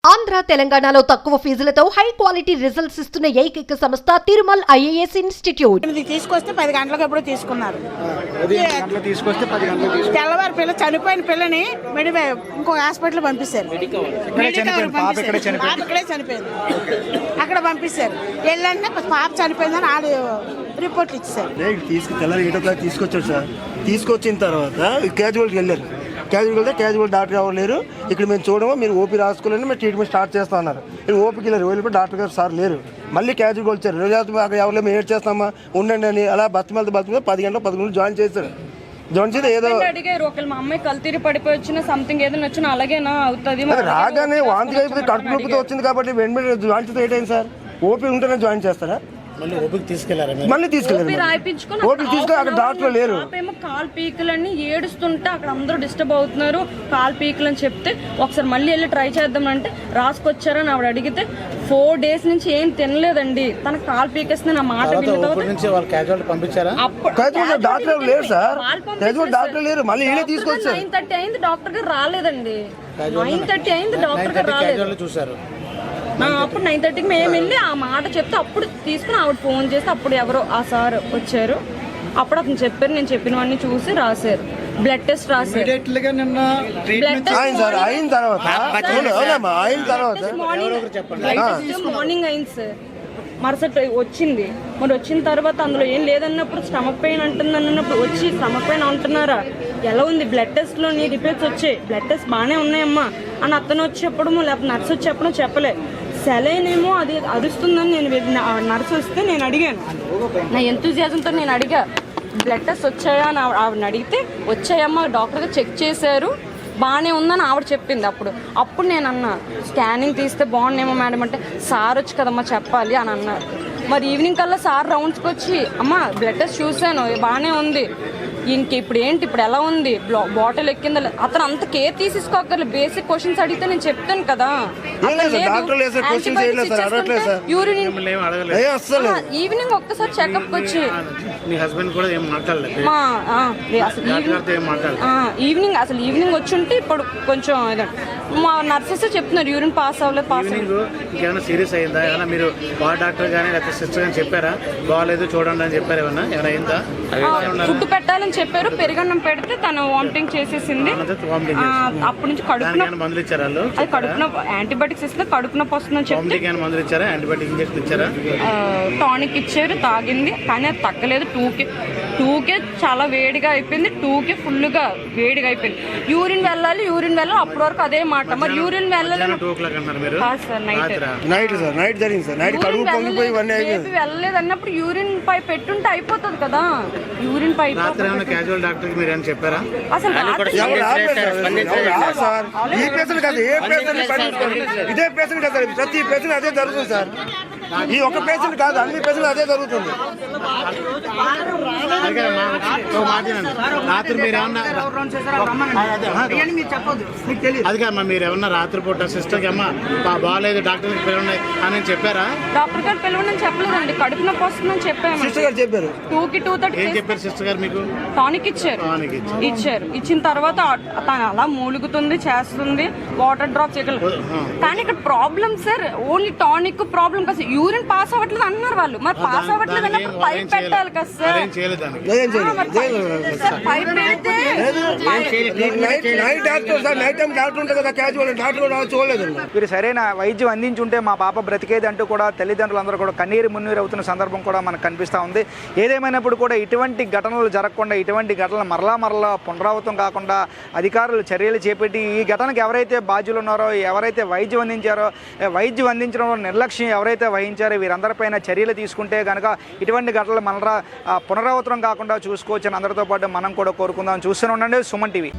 ఆంధ్ర తెలంగాణలో తక్కువ ఫీజులతో high quality results ఇస్తున్న ఏకైక సంస్థ తిరుమల్ ఐఏఎస్ ఇన్స్టిట్యూట్. తీసుకొస్తే 10 గంటలకు ఎప్పుడు తీసుకున్నారు. తెల్లవారి పిల్ల చనిపోయిన పిల్లని ఇంకో హాస్పిటల్ పంపిస్తారు. ఇక్కడే చనిపోయింది, అక్కడ పంపిస్తారు. వెళ్ళంటే పాప చనిపోయిందని ఆడు రిపోర్ట్లు ఇచ్చారు. తీసుకొచ్చారు సార్. తీసుకొచ్చిన తర్వాత క్యాజువల్కి వెళ్ళారు. క్యాజువల్ డాక్టర్ ఎవరు లేరు ఇక్కడ, మేము చూడము, మీరు ఓపీ రాసుకోలేని మేము ట్రీట్మెంట్ స్టార్ట్ చేస్తా అన్నారు. నేను ఓపీకి వెళ్ళారు, వెళ్ళిపోయి డాక్టర్ గారు సార్ లేరు. మళ్ళీ క్యాజువల్కి వచ్చారు. అక్కడ ఎవరు మేము ఏడ్ చేస్తామా ఉండండి అని అలా బతిమలతో 10 గంటలు 11 జాయిన్ చేశారు. జాయిన్ చేస్తే ఏదో అడిగారు, ఒకళ్ళు మా అమ్మాయి కల్తీరి పడిపోయి వచ్చిన సంథింగ్ ఏదైనా వచ్చినా అలాగేనా అవుతుంది. రాగానే వాంతి అయిపోతే కడుపు నొప్పితో వచ్చింది కాబట్టి వెంటనే జాయిన్ చేస్తే ఏంటైంది సార్? ఓపీ ఉంటేనే జాయిన్ చేస్తారా? మళ్ళీ తీసుకెళ్ళారు. ఓపీ తీసుకెళ్ళి అక్కడ డాక్టర్ లేరు. కాల్ పీకులని ఏడుస్తుంటే అక్కడ అందరూ డిస్టర్బ్ అవుతున్నారు. కాల్ పీకులు అని చెప్తే ఒకసారి మళ్ళీ వెళ్ళి ట్రై చేద్దామంటే రాసుకొచ్చారని ఆవిడ అడిగితే 4 days నుంచి ఏం తినలేదండి. తన కాల్ పీకేస్తే నా మాట డాక్టర్ లేరు సార్. డాక్టర్ లేరు. మళ్ళీ 9:30 అయింది, డాక్టర్ గారు రాలేదండి. 9:30 అయింది, డాక్టర్ గారు రాలేదు. చూసారు అప్పుడు 9:30కి మేము వెళ్ళి ఆ మాట చెప్తే అప్పుడు తీసుకుని ఆవిడ ఫోన్ చేస్తే అప్పుడు ఎవరో ఆ సార్ వచ్చారు. అప్పుడు అతను చెప్పారు, నేను చెప్పినవన్నీ చూసి రాశారు. బ్లడ్ టెస్ట్ రాశారు. మార్నింగ్ అయింది సార్, మరుసటి వచ్చింది. మరి వచ్చిన తర్వాత అందులో ఏం లేదన్నప్పుడు స్టమక్ పెయిన్ అంటుంది అన్నప్పుడు వచ్చి స్టమక్ పెయిన్ అంటున్నారా, ఎలా ఉంది బ్లడ్ టెస్ట్ లో నీ రిపోర్ట్స్ వచ్చాయి, బ్లడ్ టెస్ట్ బాగానే ఉన్నాయమ్మా అని అతను వచ్చి చెప్పడము, లేకపోతే నర్సు వచ్చి చెప్పడం చెప్పలే. సెలైన్ ఏమో అది అరుస్తుందని నేను నర్సు వస్తే నేను అడిగాను, నా ఎంతూజియాజంతో నేను అడిగా బ్లడ్ టెస్ట్ వచ్చాయా అని ఆవిడని అడిగితే వచ్చాయమ్మా, డాక్టర్ గారు చెక్ చేశారు బాగానే ఉందని ఆవిడ చెప్పింది. అప్పుడు నేను అన్నా స్కానింగ్ తీస్తే బాగుండేమో మేడం అంటే సార్ వచ్చి కదమ్మా చెప్పాలి అని అన్నారు. మరి ఈవినింగ్ కల్లా సార్ రౌండ్స్కి వచ్చి అమ్మ బ్లడ్ టెస్ట్ చూశాను బాగానే ఉంది, ఇంక ఇప్పుడు ఏంటి, ఇప్పుడు ఎలా ఉంది, బాటిల్ ఎక్కిందా, అతను అంత కేర్ తీసుకోగలరు. బేసిక్ క్వశ్చన్స్ అడిగితే నేను చెప్తాను కదా. ఈవినింగ్ ఒక్కసారి చెకప్ వచ్చి ఈవినింగ్ వచ్చి ఉంటే ఇప్పుడు కొంచెం మా నర్సెస్ చెప్తున్నారు యూరిన్ పాస్ అవ్వలేదు. సీరియస్ అయిందా ఏమైనా? మీరు డాక్టర్ కానీ లేకపోతే సిస్టర్ కానీ చెప్పారా బాగాలేదు చూడండి అని చెప్పారు? ఏమైనా ఫుడ్ పెట్టాలని చెప్పారు. పెరుగన్నం పెడితే తను వామిటింగ్ చేసేసింది. అప్పటి నుంచి కడుపున మందులు ఇచ్చారు. అది కడుపున యాంటీబయాటిక్స్ ఇస్తే కడుపు నొప్పి వస్తుందని చెప్పి మందులు ఇచ్చారా? యాంటీబయాటిక్ ఇంజెక్షన్ ఇచ్చారా? టానిక్ ఇచ్చారు, తాగింది. కానీ అది తగ్గలేదు. 2కే చాలా వేడిగా అయిపోయింది. 2కే ఫుల్గా వేడిగా అయిపోయింది. యూరిన్ వెళ్ళాలి అప్పటి వరకు అదే మాట. మరి యూరిన్ వెళ్ళలేదు అన్నప్పుడు యూరిన్ పై పెట్టుంటే అయిపోతుంది కదా. యూరిన్ పై డాక్టర్ మీరు ఏం చెప్పారా? అసలు ఇదే పేషెంట్ కదా, ప్రతి పేషెంట్ అదే జరుగుతుంది సార్. ఈ ఒక పేషెంట్ కాదు, అన్ని పేషెంట్ అదే జరుగుతుంది. రాత్రి అది కాదమ్మా, మీరు ఏమన్నా రాత్రిపూట సిస్టర్ కి అమ్మా బాగాలేదు డాక్టర్ పిలవన్నాయి అని చెప్పారా? డాక్టర్ గారు పిలవని చెప్పలేదండి, కడుపు నొప్పి వస్తుందని చెప్పాము. సిస్టర్ గారు చెప్పారు. 2కి 2:30 ఏం చెప్పారు సిస్టర్ గారు మీకు? టానిక్ ఇచ్చారు. ఇచ్చిన తర్వాత తను అలా మూలుగుతుంది, చేస్తుంది, వాటర్ డ్రాప్స్. కానీ ఇక్కడ problem sir only tonic problem కాదు, యూరిన్ పాస్ అవ్వట్లేదు అన్నారు వాళ్ళు. మరి పాస్ అవ్వట్లేదు అన్నప్పుడు పైప్ పెట్టాలి కదా సార్. పైప్ పెడితే మీరు సరైన వైద్యం అందించుంటే మా పాప బ్రతికేది అంటూ కూడా తల్లిదండ్రులందరూ కూడా కన్నీరు మున్నీరు అవుతున్న సందర్భం కూడా మనకు కనిపిస్తూ ఉంది. ఏదేమైనప్పుడు కూడా ఇటువంటి ఘటనలు జరగకుండా, ఇటువంటి ఘటనలు మరలా పునరావృతం కాకుండా అధికారులు చర్యలు చేపట్టి ఈ ఘటనకు ఎవరైతే బాధ్యులు ఉన్నారో, ఎవరైతే వైద్యం అందించారో, వైద్యం అందించడంలో నిర్లక్ష్యం ఎవరైతే వహించారో వీరందరిపైన చర్యలు తీసుకుంటే కనుక ఇటువంటి ఘటనలు పునరావృతం కాకుండా చూసుకోవచ్చని అందరితో పాటు మనం కూడా కోరుకుందాం. చూస్తూనే ఉండండి సుమన్ టీవీ.